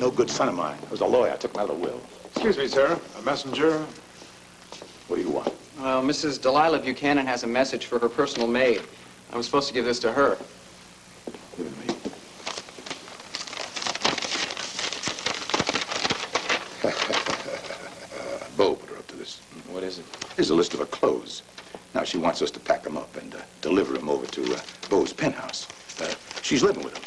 no good son of mine. I was a lawyer. I took him out of the will. Excuse me, sir. A messenger? What do you want? Well, Mrs. Delilah Buchanan has a message for her personal maid. I was supposed to give this to her. Give it to me. Bo put her up to this. What is it? Here's a list of her clothes. Now, she wants us to pack them up and deliver them over to Bo's penthouse. She's living with him.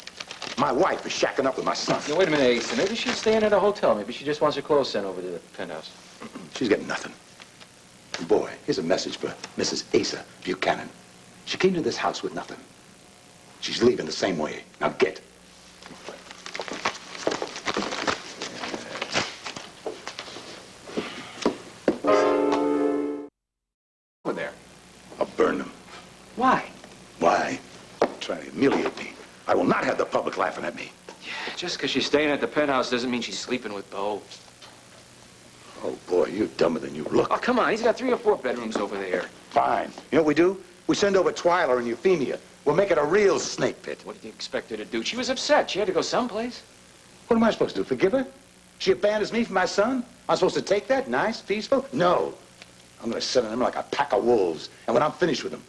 My wife is shacking up with my son. Now, wait a minute, Asa. Maybe she's staying at a hotel. Maybe she just wants her clothes sent over to the penthouse. She's getting nothing. And boy, here's a message for Mrs. Asa Buchanan. She came to this house with nothing. She's leaving the same way. Now get. Over there. I'll burn them. Why? Why? Trying to humiliate me. I will not have the public laughing at me. Yeah, just because she's staying at the penthouse doesn't mean she's sleeping with Bo. Oh, boy, you're dumber than you look. Oh, come on. He's got 3 or 4 bedrooms over there. Fine. You know what we do? We send over Twyla and Euphemia. We'll make it a real snake pit. What did you expect her to do? She was upset. She had to go someplace. What am I supposed to do, forgive her? She abandons me for my son? I'm supposed to take that, nice, peaceful? No. I'm going to sit on them like a pack of wolves. And when I'm finished with them,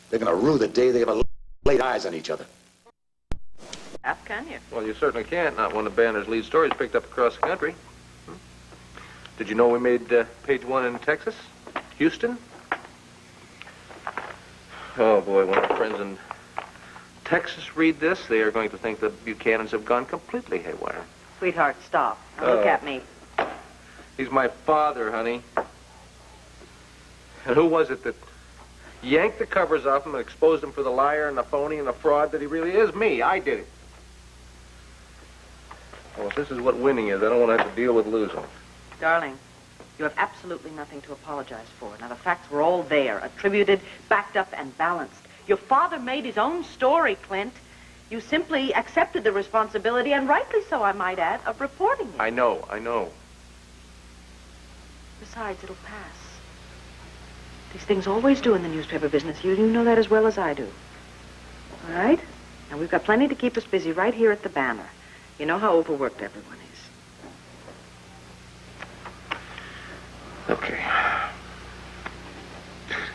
they're going to rue the day they ever laid eyes on each other. How can you? Well, you certainly can't, not when the banner's lead story is picked up across the country. Did you know we made page 1 in Texas? Houston? Oh, boy, when our friends in Texas read this, they are going to think the Buchanans have gone completely haywire. Sweetheart, stop. Now look at me. He's my father, honey. And who was it that yanked the covers off him and exposed him for the liar and the phony and the fraud that he really is? Me. I did it. Well, if this is what winning is, I don't want to have to deal with losing. Darling, you have absolutely nothing to apologize for. Now, the facts were all there, attributed, backed up, and balanced. Your father made his own story, Clint. You simply accepted the responsibility, and rightly so, I might add, of reporting it. I know. Besides, it'll pass. These things always do in the newspaper business. You know that as well as I do. All right? Now, we've got plenty to keep us busy right here at the Banner. You know how overworked everyone is. Okay.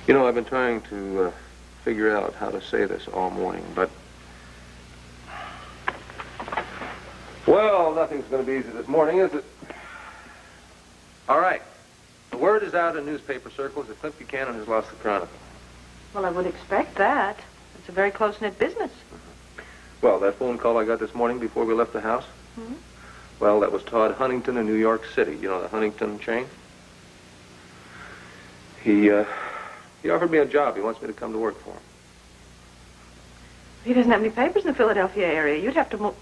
You know, I've been trying to figure out how to say this all morning, but... Well, nothing's going to be easy this morning, is it? All right. The word is out in newspaper circles that Clint Buchanan has lost the Chronicle. Well, I would expect that. It's a very close-knit business. Well, that phone call I got this morning before we left the house? Mm-hmm. Well, that was Todd Huntington in New York City. You know the Huntington chain? He offered me a job. He wants me to come to work for him. He doesn't have any papers in the Philadelphia area. You'd have to move...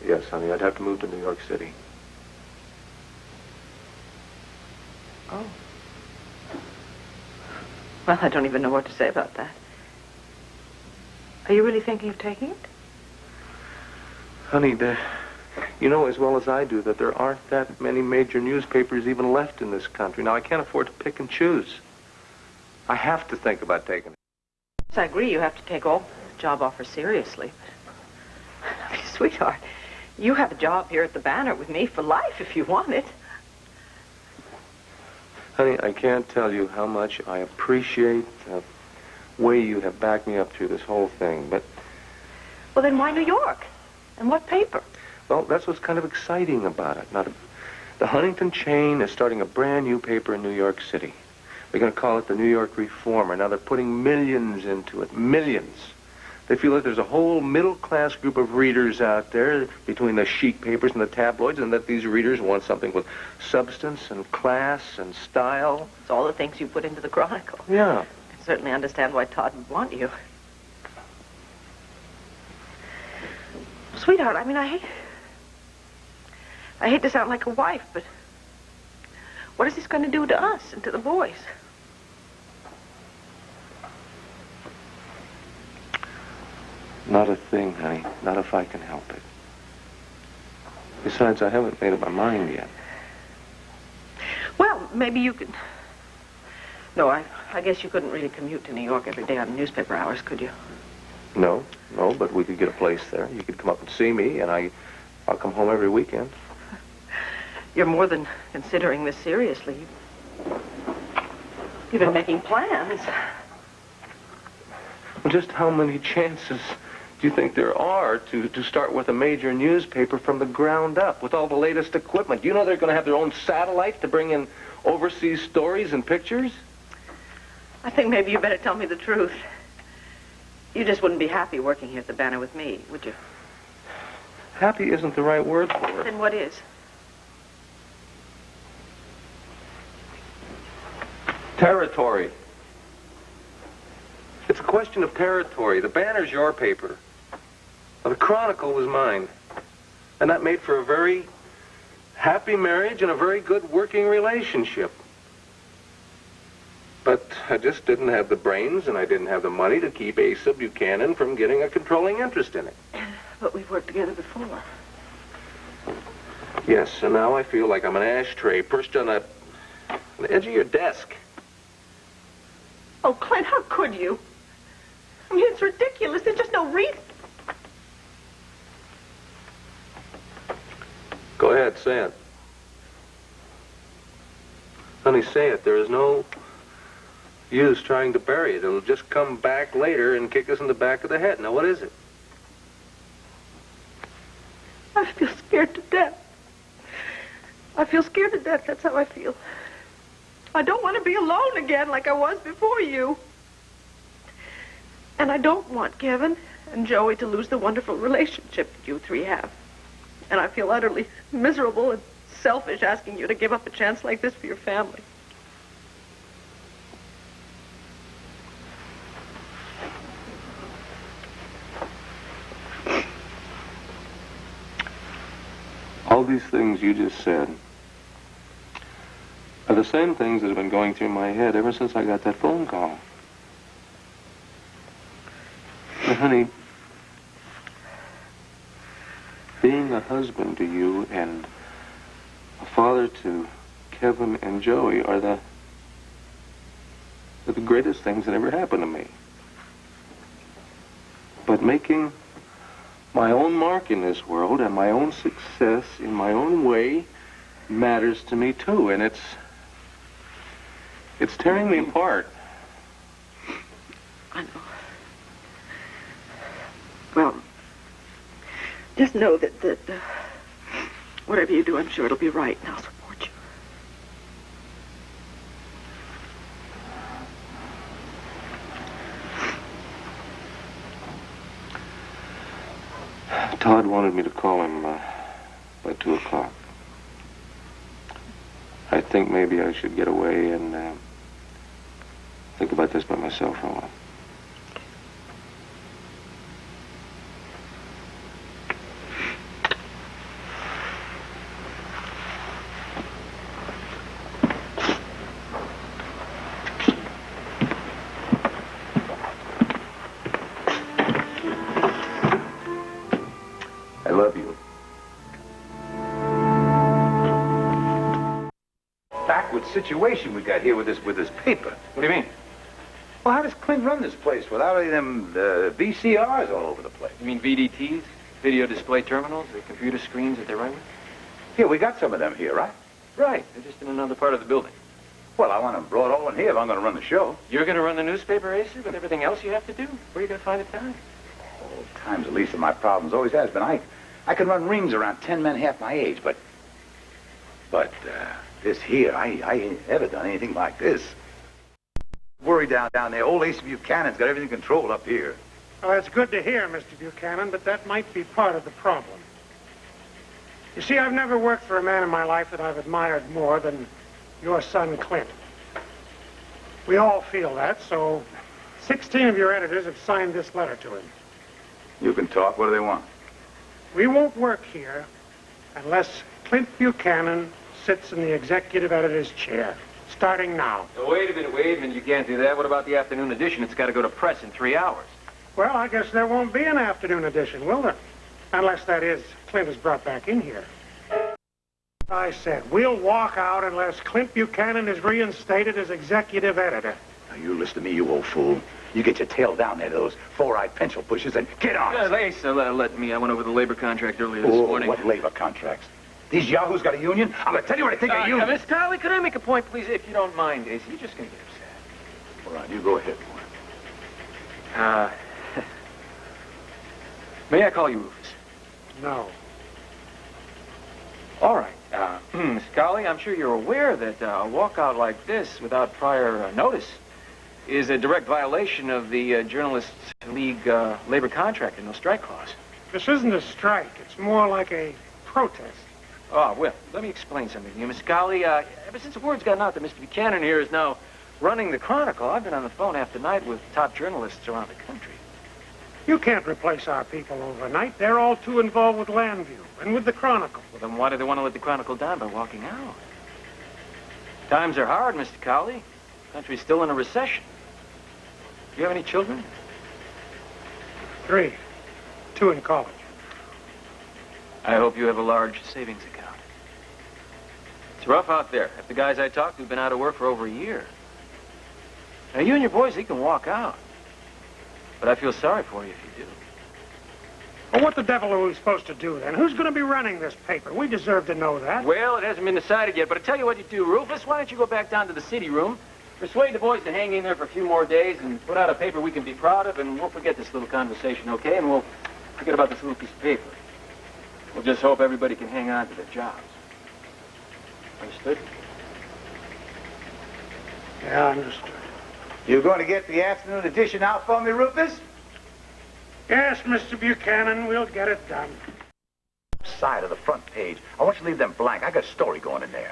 Yes, honey, I'd have to move to New York City. Oh. Well, I don't even know what to say about that. Are you really thinking of taking it? Honey, you know as well as I do that there aren't that many major newspapers even left in this country. Now, I can't afford to pick and choose. I have to think about taking it. Yes, I agree. You have to take all job offers seriously. But, sweetheart, you have a job here at the Banner with me for life if you want it. Honey, I can't tell you how much I appreciate the way you have backed me up through this whole thing, but... Well, then why New York? And what paper? Well, that's what's kind of exciting about it. Now, the Huntington chain is starting a brand new paper in New York City. They're going to call it the New York Reformer. Now, they're putting millions into it. Millions. They feel that there's a whole middle-class group of readers out there between the chic papers and the tabloids, and that these readers want something with substance and class and style. It's all the things you put into the Chronicle. Yeah. I can certainly understand why Todd would want you. Sweetheart, I mean, I hate to sound like a wife, but what is this going to do to us and to the boys? Not a thing, honey. Not if I can help it. Besides, I haven't made up my mind yet. Well, maybe you could... No, I guess you couldn't really commute to New York every day on newspaper hours, could you? No, but we could get a place there. You could come up and see me, and I'll come home every weekend. You're more than considering this seriously. You've been making plans. Well, just how many chances do you think there are to start with a major newspaper from the ground up with all the latest equipment? Do you know they're going to have their own satellites to bring in overseas stories and pictures? I think maybe you better tell me the truth. You just wouldn't be happy working here at the Banner with me, would you? Happy isn't the right word for it. Then what is? Territory. It's a question of territory. The Banner's your paper. Now, the Chronicle was mine. And that made for a very happy marriage and a very good working relationship. But I just didn't have the brains and I didn't have the money to keep Asa Buchanan from getting a controlling interest in it. But we've worked together before. Yes, and now I feel like I'm an ashtray perched on the edge of your desk. Oh, Clint, how could you? I mean, it's ridiculous. There's just no reason. Go ahead, say it. Honey, say it. There is no use trying to bury it. It'll just come back later and kick us in the back of the head. Now, what is it? I feel scared to death. I feel scared to death. That's how I feel. I don't want to be alone again like I was before you. And I don't want Kevin and Joey to lose the wonderful relationship that you three have. And I feel utterly miserable and selfish asking you to give up a chance like this for your family. All these things you just said are the same things that have been going through my head ever since I got that phone call. But, honey, being a husband to you and a father to Kevin and Joey are the greatest things that ever happened to me. But making my own mark in this world and my own success in my own way matters to me too, and it's tearing me apart. I know. Well, just know that whatever you do, I'm sure it'll be right, and I'll support you. Todd wanted me to call him by 2 o'clock. I think maybe I should get away and think about this by myself for a while. I love you. Backward situation we got here with this paper. What do you mean? Well, how does Clint run this place without any of them VCRs all over the place? You mean VDTs? Video display terminals? The computer screens that they run with? Here, we got some of them here, right? Right. They're just in another part of the building. Well, I want them brought all in here if I'm going to run the show. You're going to run the newspaper, Asa, with everything else you have to do? Where are you going to find the time? Oh, time's the least of my problems. Always has been. I can run rings around 10 men half my age, but this here, I ain't ever done anything like this. Worry down there. Old Asa Buchanan's got everything controlled up here. Well, it's good to hear, Mr. Buchanan, but that might be part of the problem. You see, I've never worked for a man in my life that I've admired more than your son, Clint. We all feel that, so 16 of your editors have signed this letter to him. You can talk. What do they want? We won't work here unless Clint Buchanan sits in the executive editor's chair, starting now. Now, wait a minute. You can't do that. What about the afternoon edition? It's got to go to press in 3 hours. Well, I guess there won't be an afternoon edition, will there? Unless, that is, Clint is brought back in here. I said, we'll walk out unless Clint Buchanan is reinstated as executive editor. Now, you listen to me, you old fool. You get your tail down there to those four-eyed pencil pushers and get on it. Asa, let me. I went over the labor contract earlier this Oh, morning. what labor contracts? These yahoos got a union? I'm going to tell you what I think of union. Miss Carly, could I make a point, please, if you don't mind, Asa? You're just going to get upset. All right, you go ahead. May I call you Rufus? No. All right. Miss Carly, I'm sure you're aware that a walkout like this without prior notice is a direct violation of the Journalists League labor contract and no strike clause. This isn't a strike. It's more like a protest. Oh, well, let me explain something to you, Miss Carly. Ever since the word's gotten out that Mr. Buchanan here is now running the Chronicle, I've been on the phone half the night with top journalists around the country. You can't replace our people overnight. They're all too involved with Llanview and with the Chronicle. Well, then why do they want to let the Chronicle down by walking out? Times are hard, Mr. Cowley. The country's still in a recession. Do you have any children? 3. 2 in college. I hope you have a large savings account. It's rough out there. Half the guys I talked to have been out of work for over a year. Now, you and your boys, you can walk out. But I feel sorry for you if you do. Well, what the devil are we supposed to do, then? Who's going to be running this paper? We deserve to know that. Well, it hasn't been decided yet, but I tell you what you do, Rufus. Why don't you go back down to the city room, persuade the boys to hang in there for a few more days, and put out a paper we can be proud of, and we'll forget this little conversation, okay? And we'll forget about this little piece of paper. We'll just hope everybody can hang on to their jobs. Understood? Yeah, understood. You going to get the afternoon edition out for me, Rufus? Yes, Mr. Buchanan, we'll get it done. Side of the front page. I want you to leave them blank. I got a story going in there.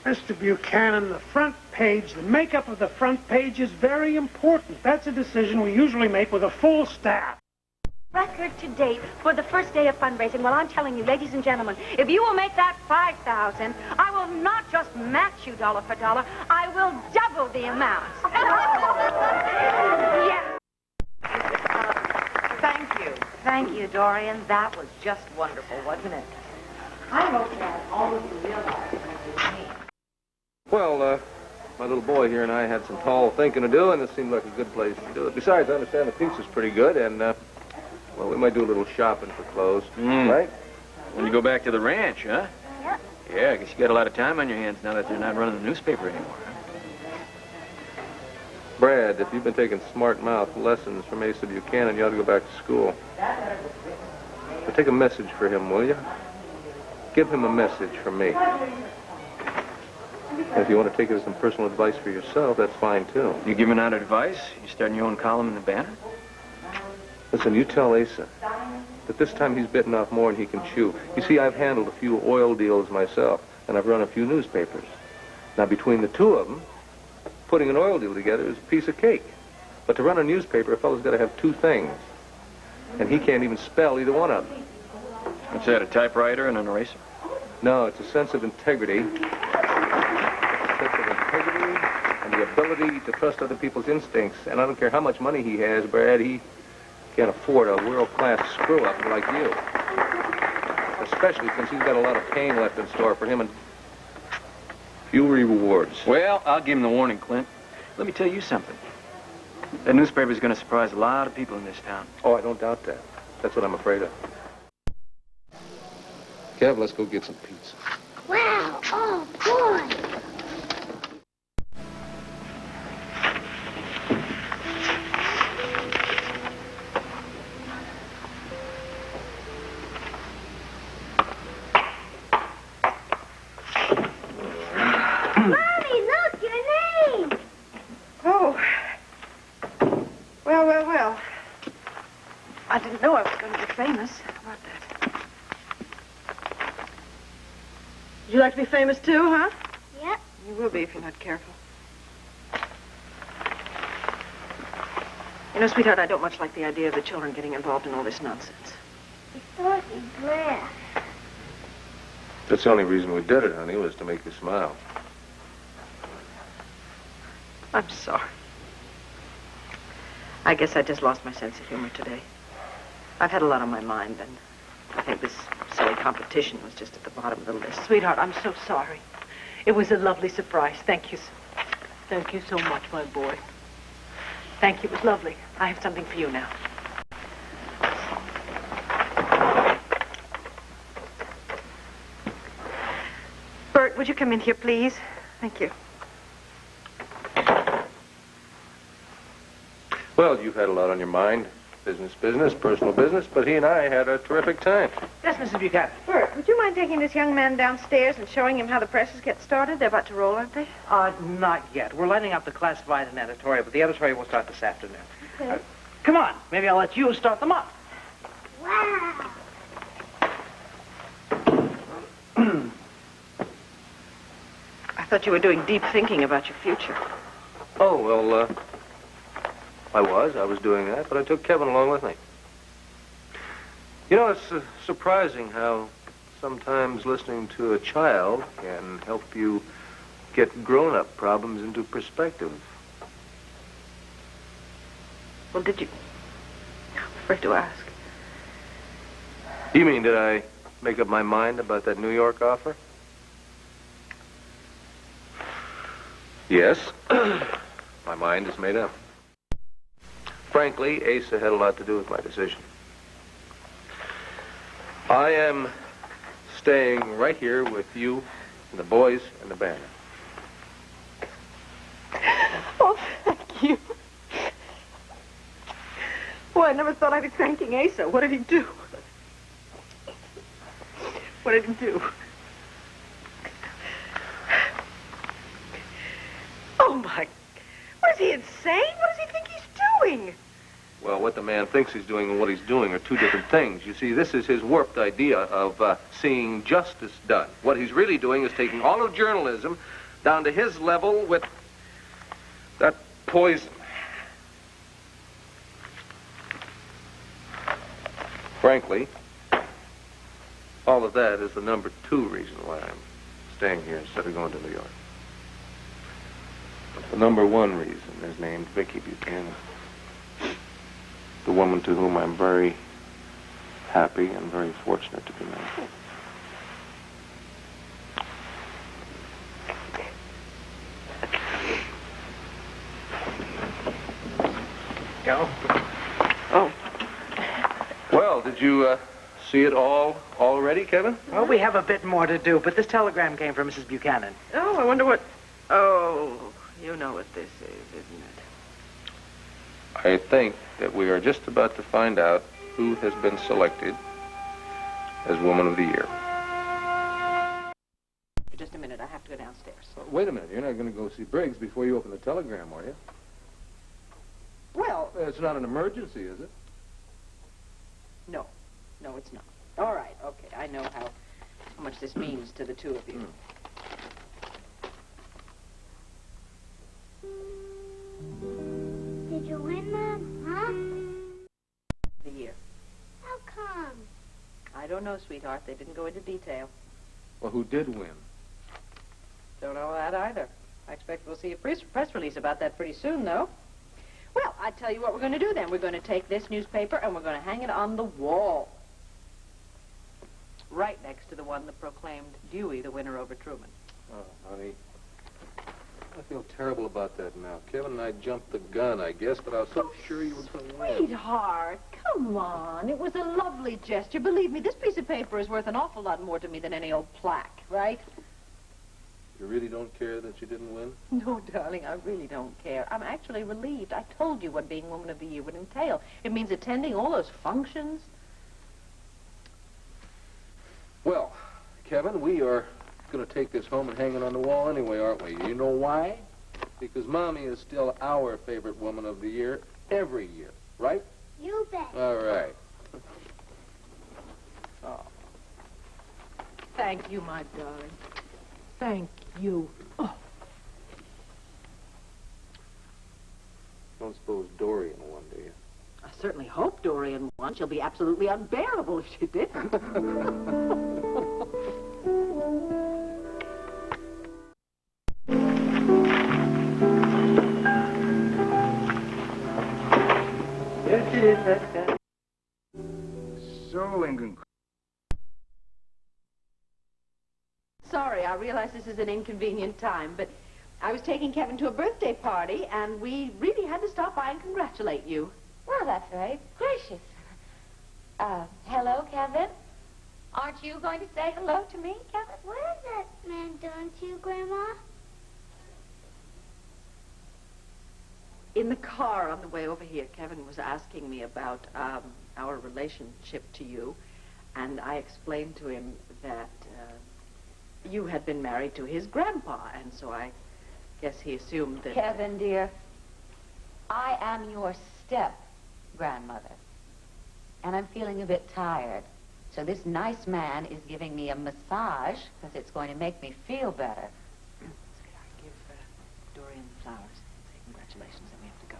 Mr. Buchanan, the front page, the makeup of the front page is very important. That's a decision we usually make with a full staff. Record to date for the first day of fundraising. Well, I'm telling you, ladies and gentlemen, if you will make that $5,000, I will not just match you dollar for dollar, I will double the amount. Yes. Thank you. Thank you, Dorian. That was just wonderful, wasn't it? I hope that all of you realize what you mean. Well, my little boy here and I had some tall thinking to do, and this seemed like a good place to do it. Besides, I understand the piece is pretty good, and, well, we might do a little shopping for clothes, right? When you go back to the ranch, huh? Yep. Yeah, I guess you got a lot of time on your hands now that they're not running the newspaper anymore, huh? Brad, if you've been taking smart mouth lessons from Asa Buchanan, you ought to go back to school. But take a message for him, will you? Give him a message from me. And if you want to take it as some personal advice for yourself, that's fine, too. You giving out advice? You starting your own column in the Banner? Listen, you tell Asa that this time he's bitten off more than he can chew. You see, I've handled a few oil deals myself, and I've run a few newspapers. Now, between the two of them, putting an oil deal together is a piece of cake. But to run a newspaper, a fellow's got to have two things. And he can't even spell either one of them. What's that, a typewriter and an eraser? No, it's a sense of integrity. And the ability to trust other people's instincts. And I don't care how much money he has, Brad, he can't afford a world-class screw-up like you. Especially since he's got a lot of pain left in store for him and few rewards. Well, I'll give him the warning, Clint. Let me tell you something. That newspaper's going to surprise a lot of people in this town. Oh, I don't doubt that. That's what I'm afraid of. Kev, let's go get some pizza. Wow. Oh, boy. Mommy, look, your name. Oh. Well. I didn't know I was going to be famous. How about that? Would you like to be famous too, huh? Yep. You will be if you're not careful. You know, sweetheart, I don't much like the idea of the children getting involved in all this nonsense. It's Dorothy's breath. That's the only reason we did it, honey, was to make you smile. I'm sorry. I guess I just lost my sense of humor today. I've had a lot on my mind, and I think this silly competition was just at the bottom of the list. Sweetheart, I'm so sorry. It was a lovely surprise. Thank you so much, my boy. Thank you. It was lovely. I have something for you now. Bert, would you come in here, please? Thank you. Well, you've had a lot on your mind. Business, personal business, but he and I had a terrific time. Yes, Mrs. Buchanan. Bert, would you mind taking this young man downstairs and showing him how the presses get started? They're about to roll, aren't they? Not yet. We're lining up the classified and editorial, but the editorial will start this afternoon. Okay. Come on. Maybe I'll let you start them up. Wow. I thought you were doing deep thinking about your future. Oh, well, I was doing that, but I took Kevin along with me. You know, it's surprising how sometimes listening to a child can help you get grown-up problems into perspective. Well, did you... I'm afraid to ask. You mean, did I make up my mind about that New York offer? Yes. My mind is made up. Frankly, Asa had a lot to do with my decision. I am staying right here with you and the boys and the band. Oh, thank you. Boy, I never thought I'd be thanking Asa. What did he do? What did he do? Oh, my... What is he, insane? What does he think he's doing? Well, what the man thinks he's doing and what he's doing are two different things. You see, this is his warped idea of seeing justice done. What he's really doing is taking all of journalism down to his level with that poison. Frankly, all of that is the number 2 reason why I'm staying here instead of going to New York. The number 1 reason is named Viki Buchanan. The woman to whom I'm very happy and very fortunate to be married. Go. Oh. Well, did you see it all already, Kevin? Well, we have a bit more to do, but this telegram came from Mrs. Buchanan. Oh, I wonder what... Oh, you know what this is, isn't it? I think that we are just about to find out who has been selected as Woman of the Year. Just a minute, I have to go downstairs. Wait a minute. You're not going to go see Briggs before you open the telegram, are you? Well... It's not an emergency, is it? No. No, it's not. All right, okay. I know how much this means to the two of you. Did you win, Mom? Huh? The year. How come? I don't know, sweetheart. They didn't go into detail. Well, who did win? Don't know that either. I expect we'll see a press release about that pretty soon, though. Well, I tell you what we're going to do then. We're going to take this newspaper and we're going to hang it on the wall. Right next to the one that proclaimed Dewey the winner over Truman. Oh, honey. I feel terrible about that now. Kevin and I jumped the gun, I guess, but I was so sure you were going to win. Sweetheart, come on. It was a lovely gesture. Believe me, this piece of paper is worth an awful lot more to me than any old plaque, right? You really don't care that you didn't win? No, darling, I really don't care. I'm actually relieved. I told you what being Woman of the Year would entail. It means attending all those functions. Well, Kevin, we are going to take this home and hang it on the wall anyway, aren't we? You know why? Because Mommy is still our favorite Woman of the Year every year, right? You bet. All right. Oh. Thank you, my darling. Thank you. Oh. Don't suppose Dorian won, do you? I certainly hope Dorian won. She'll be absolutely unbearable if she didn't. So, Lincoln. Sorry, I realize this is an inconvenient time, but I was taking Kevin to a birthday party, and we really had to stop by and congratulate you. Well, that's very gracious. Hello, Kevin. Aren't you going to say hello to me, Kevin? What is that man doing to you, Grandma? In the car on the way over here, Kevin was asking me about our relationship to you, and I explained to him that you had been married to his grandpa, and so I guess he assumed that... Kevin, dear, I am your step-grandmother, and I'm feeling a bit tired. So this nice man is giving me a massage because it's going to make me feel better. Give Dorian the flowers. Say congratulations, and we have to go.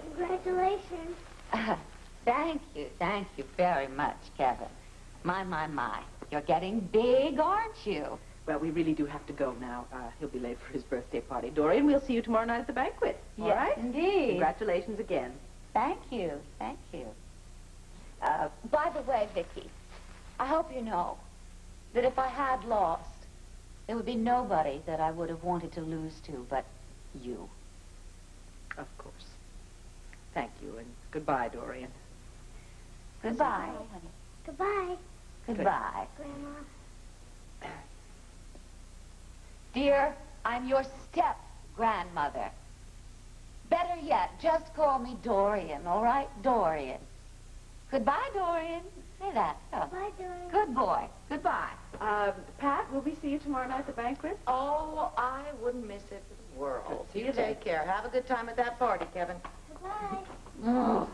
Congratulations. Thank you very much, Kevin. My. You're getting big, aren't you? Well, we really do have to go now. He'll be late for his birthday party. Dorian, we'll see you tomorrow night at the banquet. All Yes, right? indeed. Congratulations again. Thank you. By the way, Viki, I hope you know that if I had lost, there would be nobody that I would have wanted to lose to but you. Of course. Thank you, and goodbye, Dorian. Goodbye. Goodbye. Goodbye. Grandma. Dear, I'm your step-grandmother. Better yet, just call me Dorian, all right? Dorian. Goodbye, Dorian. Say that. Oh. Bye, Dorian. Good boy. Goodbye. Pat, will we see you tomorrow night at the banquet? Oh, I wouldn't miss it for the world. See you You then. take care. Have a good time at that party, Kevin. Goodbye. Oh.